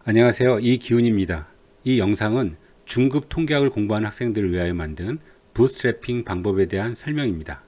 안녕하세요. 이기훈입니다. 이 영상은 중급 통계학을 공부하는 학생들을 위하여 만든 부트스트래핑 방법에 대한 설명입니다.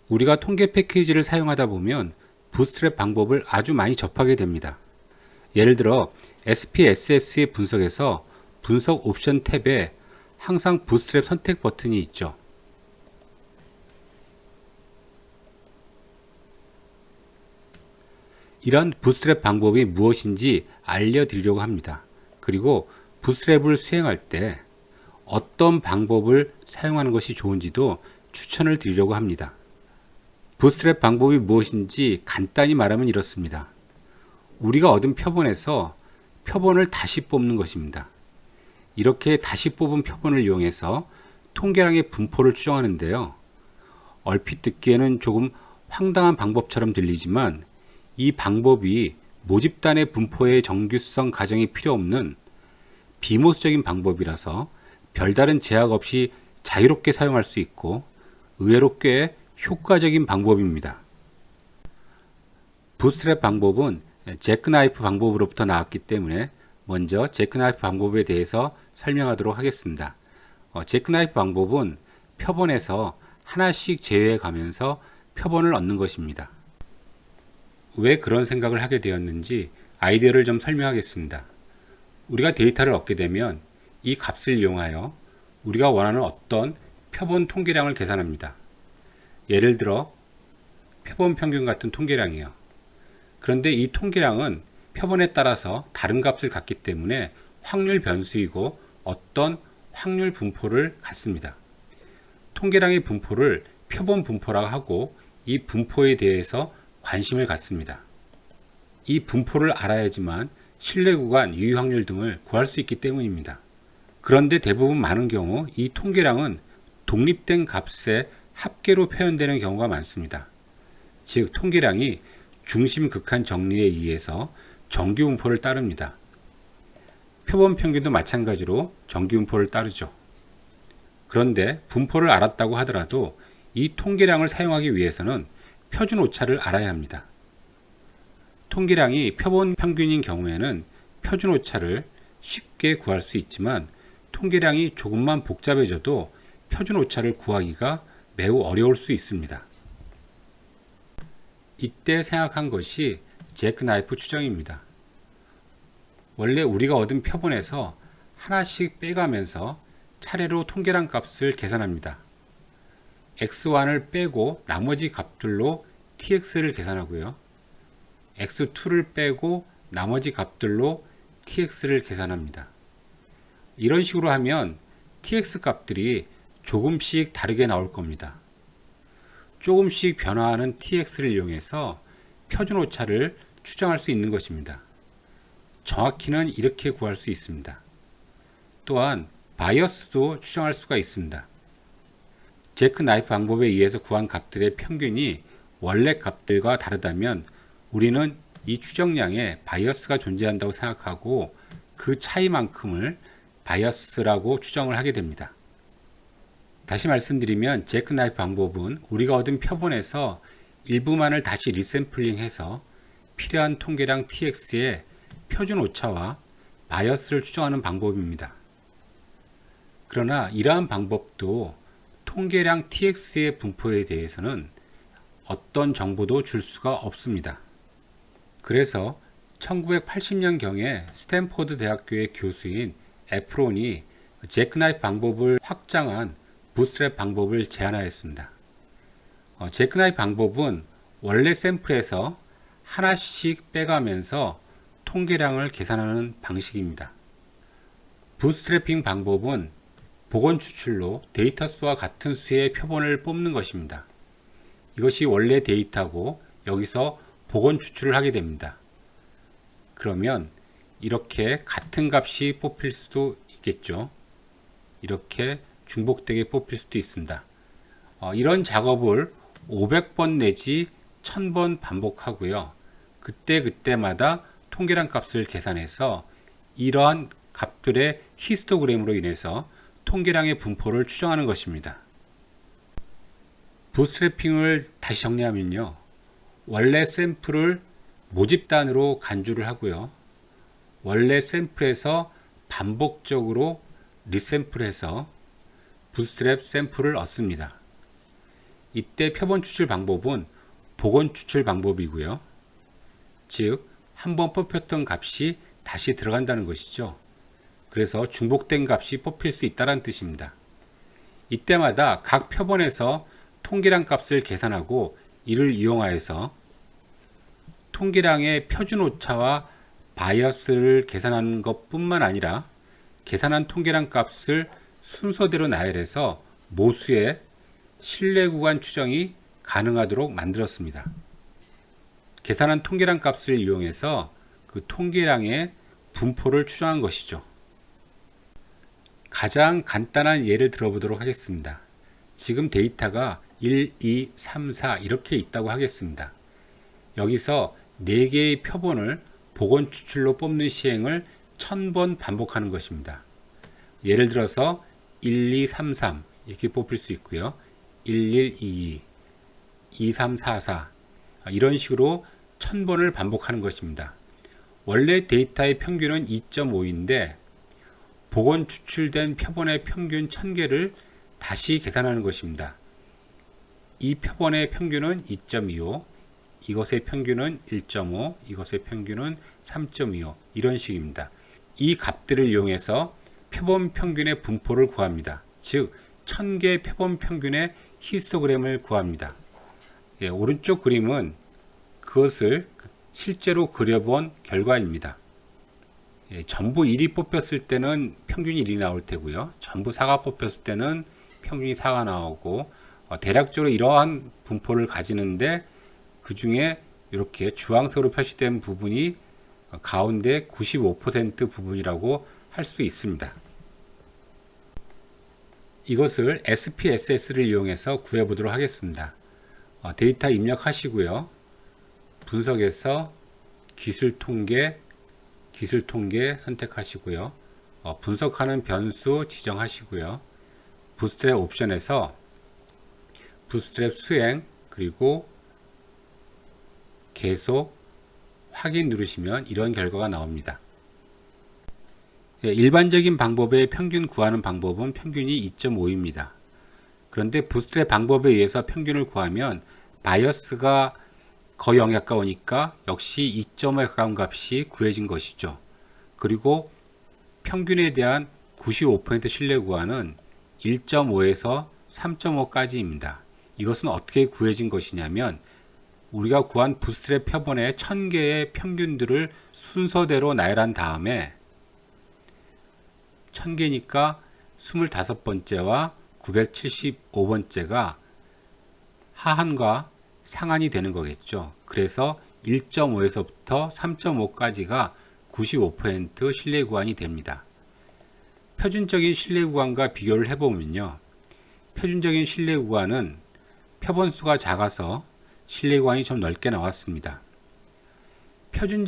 우리가 통계 패키지를 사용하다 보면 부트스트랩 방법을 아주 많이 접하게 됩니다. 예를 들어 SPSS의 분석에서 분석 옵션 탭에 항상 부트스트랩 선택 버튼이 있죠. 이런 부트스트랩 방법이 무엇인지 알려드리려고 합니다. 그리고 부트스트랩을 수행할 때 어떤 방법을 사용하는 것이 좋은지도 추천을 드리려고 합니다. 부트스트랩 방법이 무엇인지 간단히 말하면 이렇습니다. 우리가 얻은 표본에서 표본을 다시 뽑는 것입니다. 이렇게 다시 뽑은 표본을 이용해서 통계량의 분포를 추정하는데요. 얼핏 듣기에는 조금 황당한 방법처럼 들리지만 이 방법이 모집단의 분포의 정규성 가정이 필요 없는 비모수적인 방법이라서 별다른 제약 없이 자유롭게 사용할 수 있고 의외로 꽤 효과적인 방법입니다. 부트스트랩 방법은 제크나이프 방법으로부터 나왔기 때문에 먼저 제크나이프 방법에 대해서 설명하도록 하겠습니다. 제크나이프 방법은 표본에서 하나씩 제외해 가면서 표본을 얻는 것입니다. 왜 그런 생각을 하게 되었는지 아이디어를 좀 설명하겠습니다. 우리가 데이터를 얻게 되면 이 값을 이용하여 우리가 원하는 어떤 표본 통계량을 계산합니다. 예를 들어 표본 평균 같은 통계량이요. 그런데 이 통계량은 표본에 따라서 다른 값을 갖기 때문에 확률 변수이고 어떤 확률 분포를 갖습니다. 통계량의 분포를 표본 분포라고 하고 이 분포에 대해서 관심을 갖습니다. 이 분포를 알아야지만 신뢰 구간, 유의 확률 등을 구할 수 있기 때문입니다. 그런데 대부분 많은 경우 이 통계량은 독립된 값의 합계로 표현되는 경우가 많습니다. 즉 통계량이 중심 극한 정리에 의해서 정규 분포를 따릅니다. 표본 평균도 마찬가지로 정규 분포를 따르죠. 그런데 분포를 알았다고 하더라도 이 통계량을 사용하기 위해서는 표준 오차를 알아야 합니다. 통계량이 표본 평균인 경우에는 표준 오차를 쉽게 구할 수 있지만 통계량이 조금만 복잡해져도 표준 오차를 구하기가 매우 어려울 수 있습니다. 이때 생각한 것이 제크나이프 추정입니다. 원래 우리가 얻은 표본에서 하나씩 빼가면서 차례로 통계량 값을 계산합니다. x1을 빼고 나머지 값들로 tx를 계산하고요. x2를 빼고 나머지 값들로 tx를 계산합니다. 이런 식으로 하면 tx 값들이 조금씩 다르게 나올 겁니다. 조금씩 변화하는 tx를 이용해서 표준 오차를 추정할 수 있는 것입니다. 정확히는 이렇게 구할 수 있습니다. 또한 바이어스도 추정할 수가 있습니다. 제크나이프 방법에 의해서 구한 값들의 평균이 원래 값들과 다르다면 우리는 이 추정량에 바이어스가 존재한다고 생각하고 그 차이만큼을 바이어스라고 추정을 하게 됩니다. 다시 말씀드리면 제크나이프 방법은 우리가 얻은 표본에서 일부만을 다시 리샘플링해서 필요한 통계량 tx의 표준 오차와 바이어스를 추정하는 방법입니다. 그러나 이러한 방법도 통계량 tx의 분포에 대해서는 어떤 정보도 줄 수가 없습니다. 그래서 1980년경에 스탠포드 대학교의 교수인 에프론이 제크나이프 방법을 확장한 부트스트랩 방법을 제안하였습니다. 제크나이프 방법은 원래 샘플에서 하나씩 빼가면서 통계량을 계산하는 방식입니다. 부트스트래핑 방법은 복원 추출로 데이터 수와 같은 수의 표본을 뽑는 것입니다. 이것이 원래 데이터고 여기서 복원 추출을 하게 됩니다. 그러면 이렇게 같은 값이 뽑힐 수도 있겠죠. 이렇게 중복되게 뽑힐 수도 있습니다. 이런 작업을 500번 내지 1000번 반복하고요. 그때마다 통계량 값을 계산해서 이러한 값들의 히스토그램으로 인해서 통계량의 분포를 추정하는 것입니다. 부트스트래핑을 다시 정리하면요. 원래 샘플을 모집단으로 간주를 하고요. 원래 샘플에서 반복적으로 리샘플해서 부스트랩 샘플을 얻습니다. 이때 표본 추출 방법은 복원 추출 방법이고요. 즉, 한번 뽑혔던 값이 다시 들어간다는 것이죠. 그래서 중복된 값이 뽑힐 수 있다는 뜻입니다. 이때마다 각 표본에서 통계량 값을 계산하고 이를 이용하여서 통계량의 표준 오차와 바이어스를 계산하는 것뿐만 아니라 계산한 통계량 값을 순서대로 나열해서 모수의 신뢰 구간 추정이 가능하도록 만들었습니다. 계산한 통계량 값을 이용해서 그 통계량의 분포를 추정한 것이죠. 가장 간단한 예를 들어보도록 하겠습니다. 지금 데이터가 1, 2, 3, 4 이렇게 있다고 하겠습니다. 여기서 4개의 표본을 복원 추출로 뽑는 시행을 1000번 반복하는 것입니다. 예를 들어서 1, 2, 3, 3 이렇게 뽑힐 수 있고요. 1, 1, 2, 2, 2, 3, 4, 4 이런 식으로 1000번을 반복하는 것입니다. 원래 데이터의 평균은 2.5인데 복원 추출된 표본의 평균 1000개를 다시 계산하는 것입니다. 이 표본의 평균은 2.25, 이것의 평균은 1.5, 이것의 평균은 3.25 이런 식입니다. 이 값들을 이용해서 표본 평균의 분포를 구합니다. 즉 1000개 표본 평균의 히스토그램을 구합니다. 오른쪽 그림은 그것을 실제로 그려본 결과입니다. 전부 1이 뽑혔을 때는 평균이 1이 나올 테고요. 전부 4가 뽑혔을 때는 평균이 4가 나오고 대략적으로 이러한 분포를 가지는데 그 중에 이렇게 주황색으로 표시된 부분이 가운데 95% 부분이라고 할 수 있습니다. 이것을 SPSS를 이용해서 구해보도록 하겠습니다. 데이터 입력하시고요. 분석에서 기술 통계 선택하시고요. 분석하는 변수 지정하시고요. 부스트랩 옵션에서 부스트랩 수행 그리고 계속 확인 누르시면 이런 결과가 나옵니다. 일반적인 방법의 평균 구하는 방법은 평균이 2.5입니다. 그런데 부스트랩 방법에 의해서 평균을 구하면 바이어스가 거의 0에 가까우니까 역시 2.5에 가까운 값이 구해진 것이죠. 그리고 평균에 대한 95% 신뢰 구간은 1.5에서 3.5까지입니다. 이것은 어떻게 구해진 것이냐면 우리가 구한 부스트랩 표본의 1000개의 평균들을 순서대로 나열한 다음에 1000개니까 25번째와 975번째가 하한과 상한이 되는 거겠죠. 그래서 1.5에서부터 3.5까지가 95% 신뢰 구간이 됩니다. 표준적인 신뢰 구간과 비교를 해보면요. 표준적인 신뢰 구간은 표본수가 작아서 신뢰 구간이 좀 넓게 나왔습니다. 표준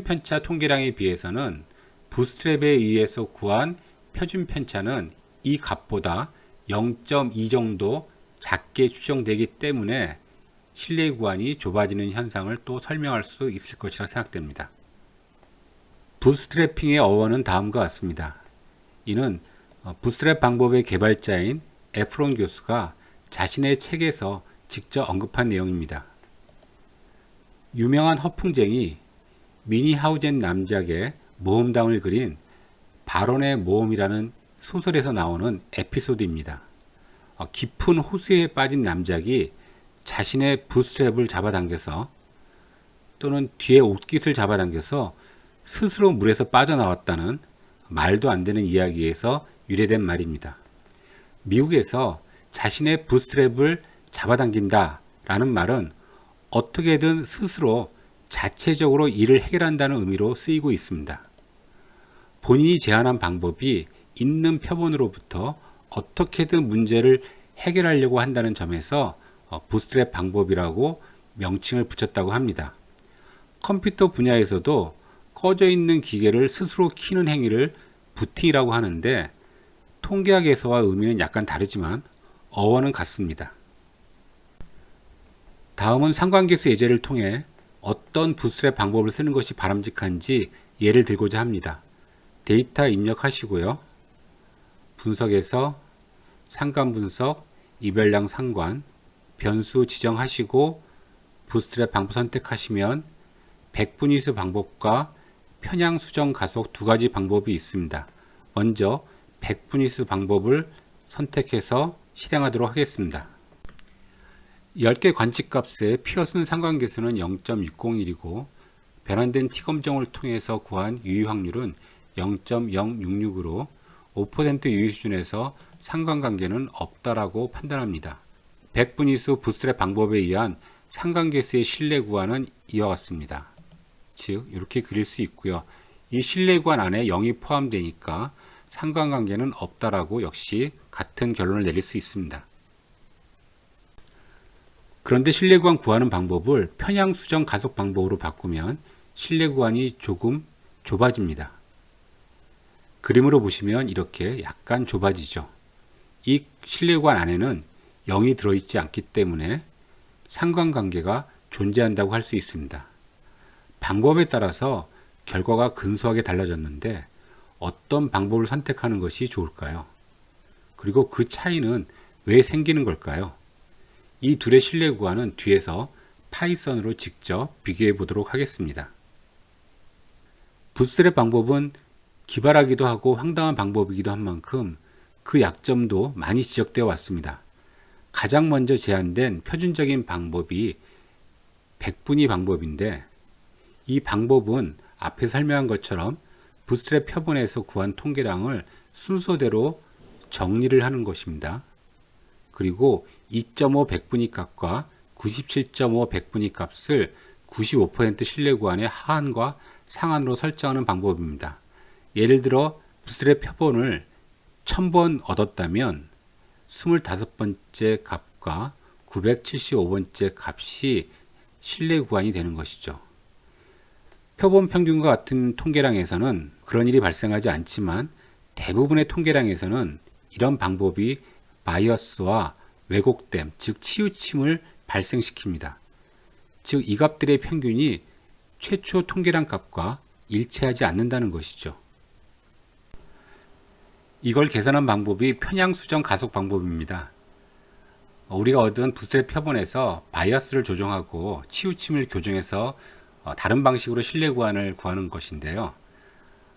편차 통계량에 비해서는 부스트랩에 의해서 구한 표준 편차는 이 값보다 0.2 정도 작게 추정되기 때문에 신뢰 구간이 좁아지는 현상을 또 설명할 수 있을 것이라 생각됩니다. 부스트래핑의 어원은 다음과 같습니다. 이는 부스트랩 방법의 개발자인 에프론 교수가 자신의 책에서 직접 언급한 내용입니다. 유명한 허풍쟁이 미니하우젠 남작의 모험담을 그린 바론의 모험이라는 소설에서 나오는 에피소드입니다. 깊은 호수에 빠진 남작이 자신의 부스트랩을 잡아당겨서 또는 뒤에 옷깃을 잡아당겨서 스스로 물에서 빠져나왔다는 말도 안 되는 이야기에서 유래된 말입니다. 미국에서 자신의 부스트랩을 잡아당긴다 라는 말은 어떻게든 스스로 자체적으로 일을 해결한다는 의미로 쓰이고 있습니다. 본인이 제안한 방법이 있는 표본으로부터 어떻게든 문제를 해결하려고 한다는 점에서 부스트랩 방법이라고 명칭을 붙였다고 합니다. 컴퓨터 분야에서도 꺼져 있는 기계를 스스로 켜는 행위를 부팅이라고 하는데 통계학에서와 의미는 약간 다르지만 어원은 같습니다. 다음은 상관계수 예제를 통해 어떤 부스트랩 방법을 쓰는 것이 바람직한지 예를 들고자 합니다. 데이터 입력하시고요. 분석에서 상관 분석, 이별량 상관, 변수 지정하시고 부스트랩 방법 선택하시면 백분위수 방법과 편향 수정 가속 두 가지 방법이 있습니다. 먼저 백분위수 방법을 선택해서 실행하도록 하겠습니다. 10개 관측값의 피어슨 상관계수는 0.601이고 변환된 T검정을 통해서 구한 유의 확률은 0.066으로 5% 유의 수준에서 상관관계는 없다라고 판단합니다. 백분위수 부스트랩 방법에 의한 상관계수의 신뢰 구간은 이와 같습니다. 즉 이렇게 그릴 수 있고요. 이 신뢰 구간 안에 0이 포함되니까 상관관계는 없다라고 역시 같은 결론을 내릴 수 있습니다. 그런데 신뢰 구간 구하는 방법을 편향 수정 가속 방법으로 바꾸면 신뢰 구간이 조금 좁아집니다. 그림으로 보시면 이렇게 약간 좁아지죠. 이 신뢰 구간 안에는 0이 들어있지 않기 때문에 상관관계가 존재한다고 할 수 있습니다. 방법에 따라서 결과가 근소하게 달라졌는데 어떤 방법을 선택하는 것이 좋을까요? 그리고 그 차이는 왜 생기는 걸까요? 이 둘의 신뢰 구간은 뒤에서 파이썬으로 직접 비교해 보도록 하겠습니다. 부스트랩 방법은 기발하기도 하고 황당한 방법이기도 한 만큼 그 약점도 많이 지적되어 왔습니다. 가장 먼저 제안된 표준적인 방법이 백분위 방법인데 이 방법은 앞에 설명한 것처럼 부스트랩 표본에서 구한 통계량을 순서대로 정리를 하는 것입니다. 그리고 2.5 백분위 값과 97.5 백분위 값을 95% 신뢰 구간의 하한과 상한으로 설정하는 방법입니다. 예를 들어 부스트랩 표본을 1000번 얻었다면 25번째 값과 975번째 값이 신뢰 구간이 되는 것이죠. 표본 평균과 같은 통계량에서는 그런 일이 발생하지 않지만 대부분의 통계량에서는 이런 방법이 바이어스와 왜곡됨, 즉 치우침을 발생시킵니다. 즉 이 값들의 평균이 최초 통계량 값과 일치하지 않는다는 것이죠. 이걸 계산한 방법이 편향 수정 가속 방법입니다. 우리가 얻은 부스트랩 표본에서 바이어스를 조정하고 치우침을 교정해서 다른 방식으로 신뢰 구간을 구하는 것인데요.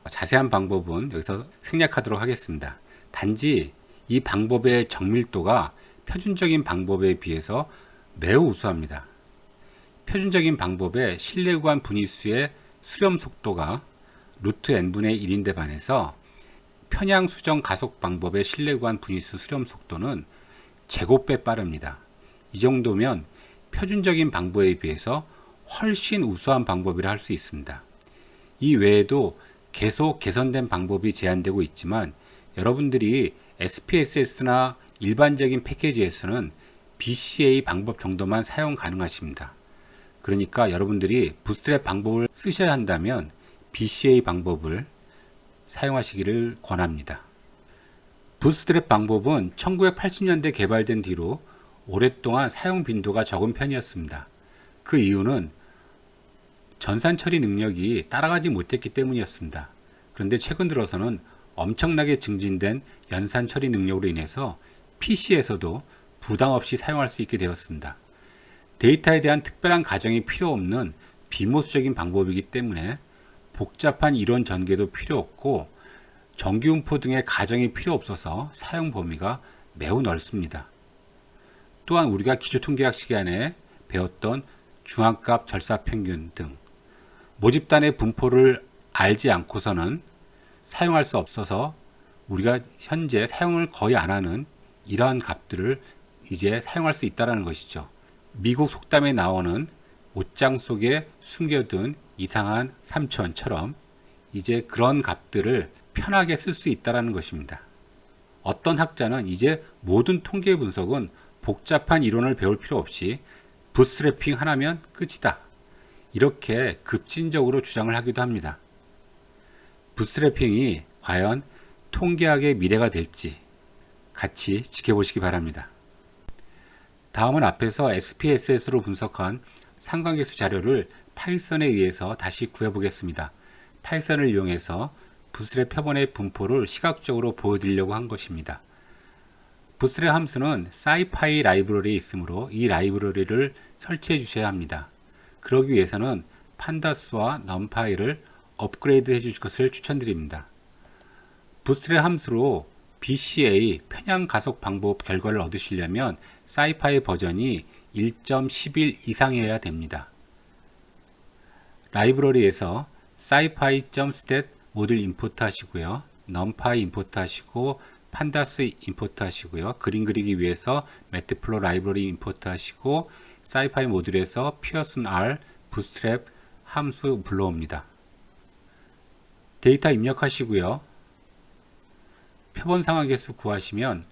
자세한 방법은 여기서 생략하도록 하겠습니다. 단지 이 방법의 정밀도가 표준적인 방법에 비해서 매우 우수합니다. 표준적인 방법의 신뢰 구간 분위수의 수렴 속도가 루트 n분의 1인데 반해서 편향 수정 가속 방법의 신뢰 구간 분위수 수렴 속도는 제곱배 빠릅니다. 이 정도면 표준적인 방법에 비해서 훨씬 우수한 방법이라 할 수 있습니다. 이 외에도 계속 개선된 방법이 제한되고 있지만 여러분들이 SPSS나 일반적인 패키지에서는 BCA 방법 정도만 사용 가능하십니다. 그러니까 여러분들이 부스트랩 방법을 쓰셔야 한다면 BCA 방법을 사용하시기를 권합니다. 부스트랩 방법은 1980년대 개발된 뒤로 오랫동안 사용 빈도가 적은 편이었습니다. 그 이유는 전산 처리 능력이 따라가지 못했기 때문이었습니다. 그런데 최근 들어서는 엄청나게 증진된 연산 처리 능력으로 인해서 PC에서도 부담 없이 사용할 수 있게 되었습니다. 데이터에 대한 특별한 가정이 필요 없는 비모수적인 방법이기 때문에 복잡한 이론 전개도 필요 없고 정기분포 등의 가정이 필요 없어서 사용 범위가 매우 넓습니다. 또한 우리가 기초통계학 시간에 배웠던 중앙값 절사평균 등 모집단의 분포를 알지 않고서는 사용할 수 없어서 우리가 현재 사용을 거의 안 하는 이러한 값들을 이제 사용할 수 있다는 것이죠. 미국 속담에 나오는 옷장 속에 숨겨둔 이상한 삼촌처럼 이제 그런 값들을 편하게 쓸 수 있다는 것입니다. 어떤 학자는 이제 모든 통계 분석은 복잡한 이론을 배울 필요 없이 부스트래핑 하나면 끝이다. 이렇게 급진적으로 주장을 하기도 합니다. 부스트래핑이 과연 통계학의 미래가 될지 같이 지켜보시기 바랍니다. 다음은 앞에서 SPSS로 분석한 상관계수 자료를 파이썬에 의해서 다시 구해보겠습니다. 파이썬을 이용해서 부스트랩 표본의 분포를 시각적으로 보여드리려고 한 것입니다. 부스트랩 함수는 scipy 라이브러리에 있으므로 이 라이브러리를 설치해 주셔야 합니다. 그러기 위해서는 판다스와 numpy를 업그레이드 해줄 것을 추천드립니다. 부스트랩 함수로 BCA 편향 가속 방법 결과를 얻으시려면 scipy 버전이 1.11 이상이어야 됩니다. 라이브러리에서 scipy.stat 모듈 임포트 하시고요. numpy 임포트 하시고 판다스 임포트 하시고요. 그림 그리기 위해서 매트플로 라이브러리 임포트 하시고 scipy 모듈에서 pearson r bootstrap 함수 불러옵니다. 데이터 입력하시고요. 표본 상황계수 구하시면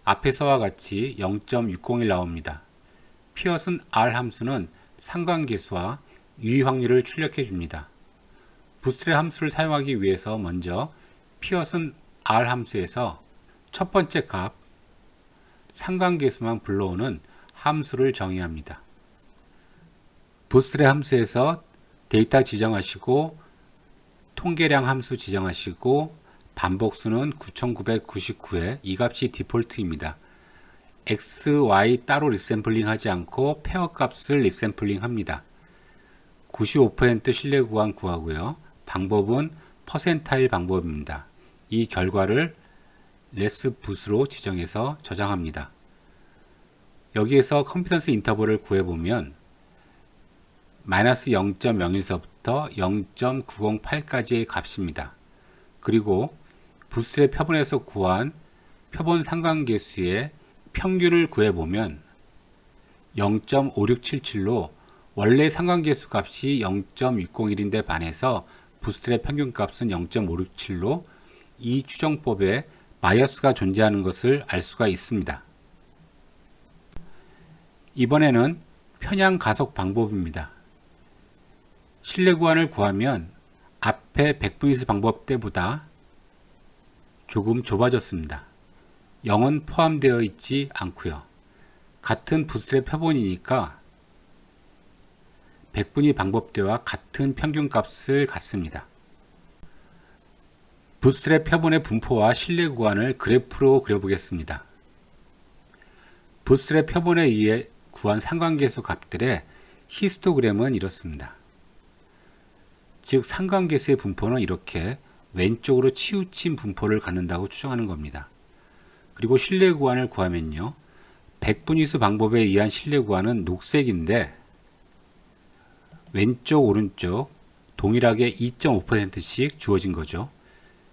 앞에서와 같이 0.601 나옵니다. pearson r 함수는 상관계수와 유의 확률을 출력해 줍니다. 부스트랩 함수를 사용하기 위해서 먼저 pearson r 함수에서 첫 번째 값 상관계수만 불러오는 함수를 정의합니다. 부스트랩 함수에서 데이터 지정하시고 통계량 함수 지정하시고 반복수는 9999에 이 값이 디폴트입니다. x, y 따로 리샘플링 하지 않고 페어 값을 리샘플링 합니다. 95% 신뢰 구간 구하고요. 방법은 퍼센타일 방법입니다. 이 결과를 레스붓으로 지정해서 저장합니다. 여기에서 컨피던스 인터벌을 구해보면 마이너스 0.01서부터 0.908까지의 값입니다. 그리고 부스트랩 표본에서 구한 표본 상관계수의 평균을 구해보면 0.5677로 원래 상관계수 값이 0.601인데 반해서 부스트랩 평균 값은 0.567로 이 추정법에 바이어스가 존재하는 것을 알 수가 있습니다. 이번에는 편향 가속 방법입니다. 신뢰 구간을 구하면 앞에 백분위수 방법 때보다 조금 좁아졌습니다. 0은 포함되어 있지 않고요. 같은 부스트랩 표본이니까 백분위 방법 때와 같은 평균 값을 갖습니다. 부스트랩 표본의 분포와 신뢰 구간을 그래프로 그려보겠습니다. 부스트랩 표본에 의해 구한 상관계수 값들의 히스토그램은 이렇습니다. 즉 상관계수의 분포는 이렇게 왼쪽으로 치우친 분포를 갖는다고 추정하는 겁니다. 그리고 신뢰 구간을 구하면요. 백분위수 방법에 의한 신뢰 구간은 녹색인데 왼쪽 오른쪽 동일하게 2.5%씩 주어진 거죠.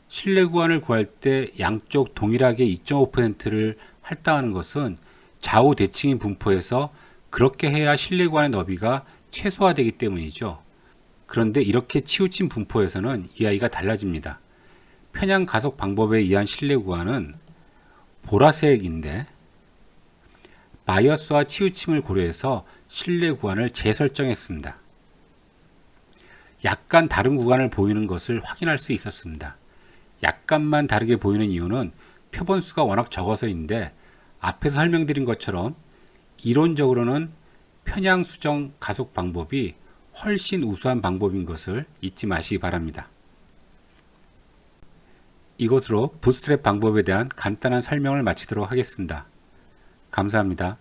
신뢰 구간을 구할 때 양쪽 동일하게 2.5%를 할당하는 것은 좌우 대칭인 분포에서 그렇게 해야 신뢰 구간의 너비가 최소화되기 때문이죠. 그런데 이렇게 치우친 분포에서는 이야기가 달라집니다. 편향 가속 방법에 의한 신뢰 구간은 보라색인데 바이어스와 치우침을 고려해서 신뢰 구간을 재설정했습니다. 약간 다른 구간을 보이는 것을 확인할 수 있었습니다. 약간만 다르게 보이는 이유는 표본수가 워낙 적어서인데 앞에서 설명드린 것처럼 이론적으로는 편향 수정 가속 방법이 훨씬 우수한 방법인 것을 잊지 마시기 바랍니다. 이것으로 부스트랩 방법에 대한 간단한 설명을 마치도록 하겠습니다. 감사합니다.